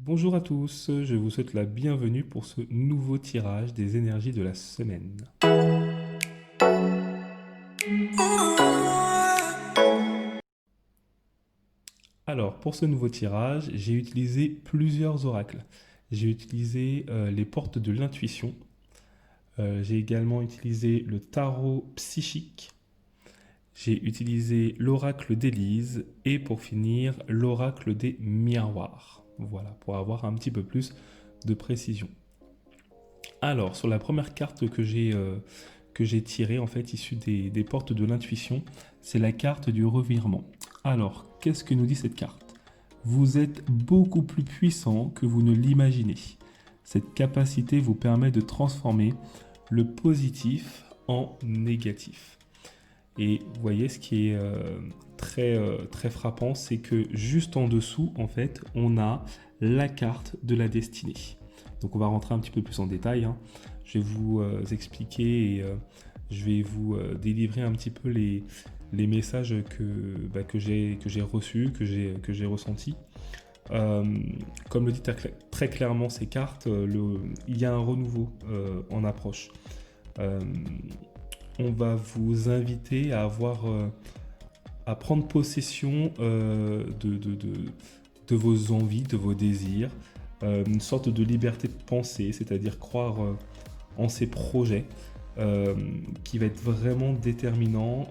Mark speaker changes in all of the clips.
Speaker 1: Bonjour à tous, je vous souhaite la bienvenue pour ce nouveau tirage des énergies de la semaine. Alors, pour ce nouveau tirage, j'ai utilisé plusieurs oracles. J'ai utilisé les portes de l'intuition. J'ai également utilisé le tarot psychique. J'ai utilisé l'oracle d'Élise et pour finir, l'oracle des miroirs. Voilà, pour avoir un petit peu plus de précision. Alors, sur la première carte que j'ai tirée, en fait, issue des portes de l'intuition, c'est la carte du revirement. Alors, qu'est-ce que nous dit cette carte? Vous êtes beaucoup plus puissant que vous ne l'imaginez. Cette capacité vous permet de transformer le positif en négatif. Et vous voyez, ce qui est très frappant, c'est que juste en dessous, en fait, on a la carte de la destinée. Donc on va rentrer un petit peu plus en détail, hein. Je vais vous expliquer et je vais vous délivrer un petit peu les messages que j'ai reçus, que j'ai ressentis. Euh, Comme le dit très clairement ces cartes, il y a un renouveau en approche. Euh, on va vous inviter à prendre possession de vos envies, de vos désirs, une sorte de liberté de penser, c'est-à-dire croire en ses projets, qui va être vraiment déterminant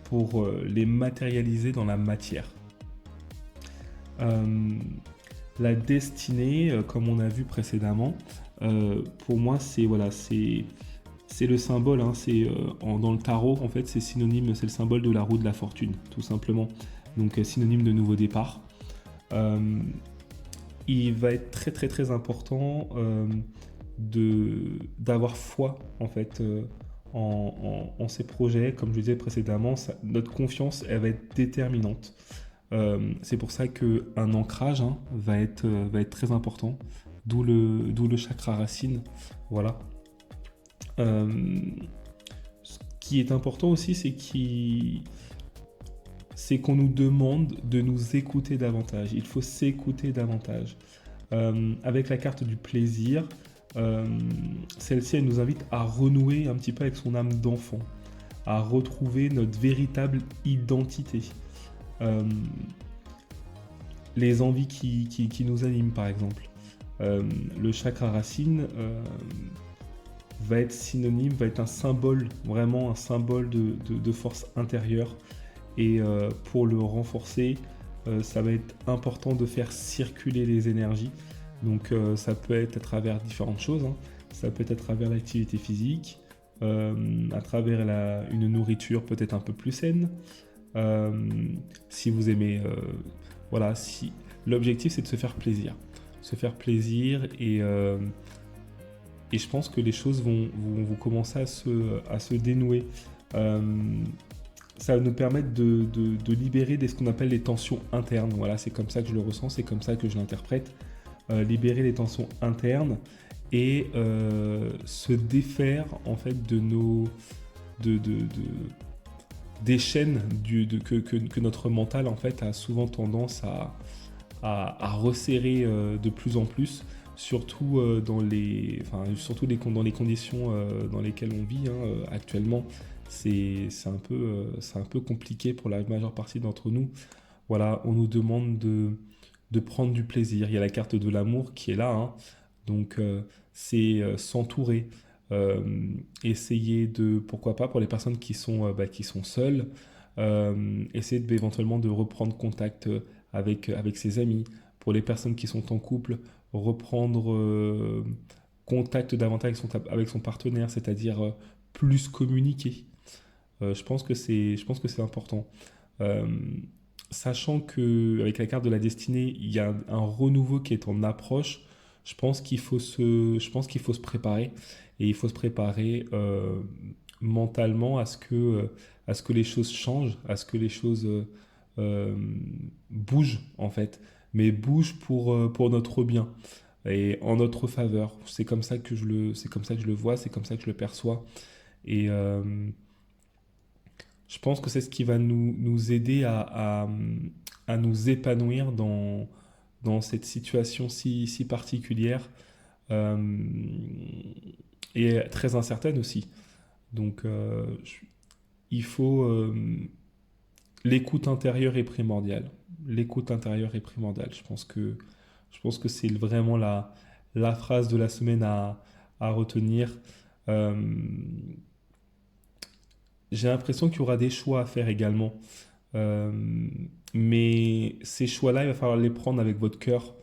Speaker 1: pour les matérialiser dans la matière. Euh, la destinée, comme on a vu précédemment, pour moi, c'est le symbole, hein, dans le tarot, en fait, c'est synonyme, c'est le symbole de la roue de la fortune, tout simplement. Donc, synonyme de nouveau départ. Euh, il va être très important d'avoir foi, en fait, en ces projets. Comme je le disais précédemment, notre confiance, elle va être déterminante. C'est pour ça qu'un ancrage, hein, va être très important, d'où le chakra racine. Voilà. Euh, Ce qui est important aussi, c'est qu'on nous demande de nous écouter davantage. Il faut s'écouter davantage. Avec la carte du plaisir, euh, celle-ci, elle nous invite à renouer un petit peu avec son âme d'enfant, à retrouver notre véritable identité. Euh, les envies qui nous animent, par exemple. Le chakra racine va être synonyme, va être un symbole, vraiment un symbole de force intérieure. Et pour le renforcer, ça va être important de faire circuler les énergies. Donc ça peut être à travers différentes choses, hein. Ça peut être à travers l'activité physique, à travers une nourriture peut-être un peu plus saine. Euh, si vous aimez, voilà, si l'objectif c'est de se faire plaisir, et je pense que les choses vont commencer à se dénouer. Euh, Ça va nous permettre de libérer ce qu'on appelle les tensions internes. Voilà, c'est comme ça que je le ressens, c'est comme ça que je l'interprète. Libérer les tensions internes et se défaire en fait de, de- de- des chaînes que notre mental en fait a souvent tendance à resserrer de plus en plus, surtout dans les conditions dans lesquelles on vit, hein, actuellement. C'est un peu compliqué pour la majeure partie d'entre nous. Voilà, on nous demande de prendre du plaisir. Il y a la carte de l'amour qui est là, hein. Donc c'est s'entourer, euh, essayer de, pourquoi pas pour les personnes qui sont seules, essayer éventuellement de reprendre contact avec ses amis. Pour les personnes qui sont en couple, reprendre contact davantage avec son partenaire, c'est-à-dire plus communiquer. Je pense que c'est important. Euh, Sachant que avec la carte de la destinée, il y a un renouveau qui est en approche, je pense qu'il faut se préparer et il faut se préparer mentalement à ce que les choses changent, à ce que les choses euh, bougent en fait, mais bougent pour notre bien et en notre faveur. C'est comme ça que je le vois, c'est comme ça que je le perçois. Et je pense que c'est ce qui va nous aider à nous épanouir dans cette situation si particulière euh, et très incertaine aussi. Donc, il faut l'écoute intérieure est primordiale. L'écoute intérieure est primordiale. Je pense que c'est vraiment la phrase de la semaine à retenir. Euh, j'ai l'impression qu'il y aura des choix à faire également. Euh, mais ces choix-là, il va falloir les prendre avec votre cœur.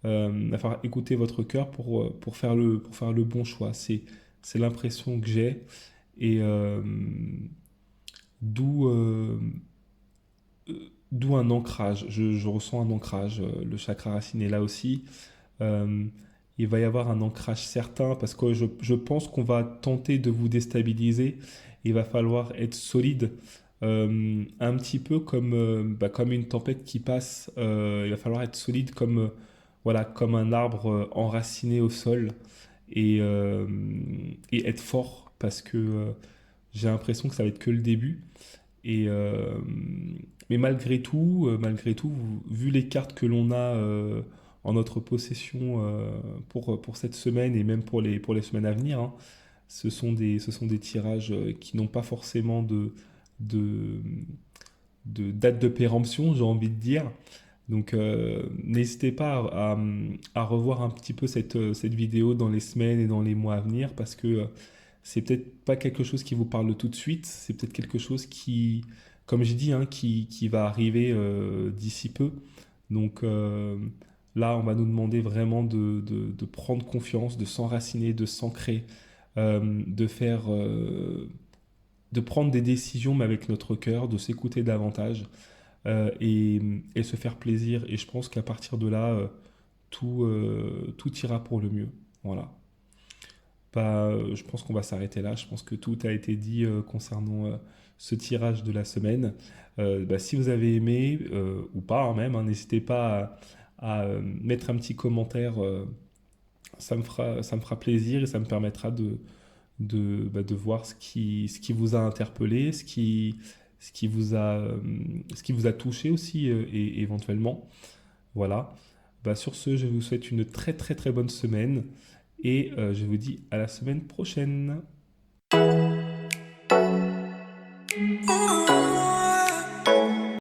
Speaker 1: Il va falloir écouter votre cœur pour faire le bon choix. C'est l'impression que j'ai. Et d'où d'où un ancrage. Je ressens un ancrage. Le chakra racine est là aussi. Euh, il va y avoir un ancrage certain parce que je pense qu'on va tenter de vous déstabiliser. Il va falloir être solide, un petit peu comme, comme une tempête qui passe. Il va falloir être solide comme, voilà, comme un arbre enraciné au sol et être fort parce que j'ai l'impression que ça va être que le début. Et, mais malgré tout, vu les cartes que l'on a en notre possession pour cette semaine et même pour les semaines à venir, hein, ce sont des tirages qui n'ont pas forcément de, de date de péremption, j'ai envie de dire. Donc n'hésitez pas à revoir un petit peu cette vidéo dans les semaines et dans les mois à venir parce que c'est peut-être pas quelque chose qui vous parle tout de suite, c'est peut-être quelque chose qui, comme j'ai dit, hein, qui va arriver d'ici peu. Donc là, on va nous demander vraiment de prendre confiance, de s'enraciner, de s'ancrer, de faire, de prendre des décisions mais avec notre cœur, de s'écouter davantage et se faire plaisir. Et je pense qu'à partir de là, tout ira pour le mieux. Voilà. Bah, je pense qu'on va s'arrêter là. Je pense que tout a été dit concernant ce tirage de la semaine. Si vous avez aimé, ou pas hein, même, hein, n'hésitez pas à mettre un petit commentaire. Ça me fera plaisir et ça me permettra de voir ce qui vous a interpellé, ce qui vous a touché aussi et éventuellement. Voilà. Bah, sur ce, je vous souhaite une très très très bonne semaine et je vous dis à la semaine prochaine.
Speaker 2: Oh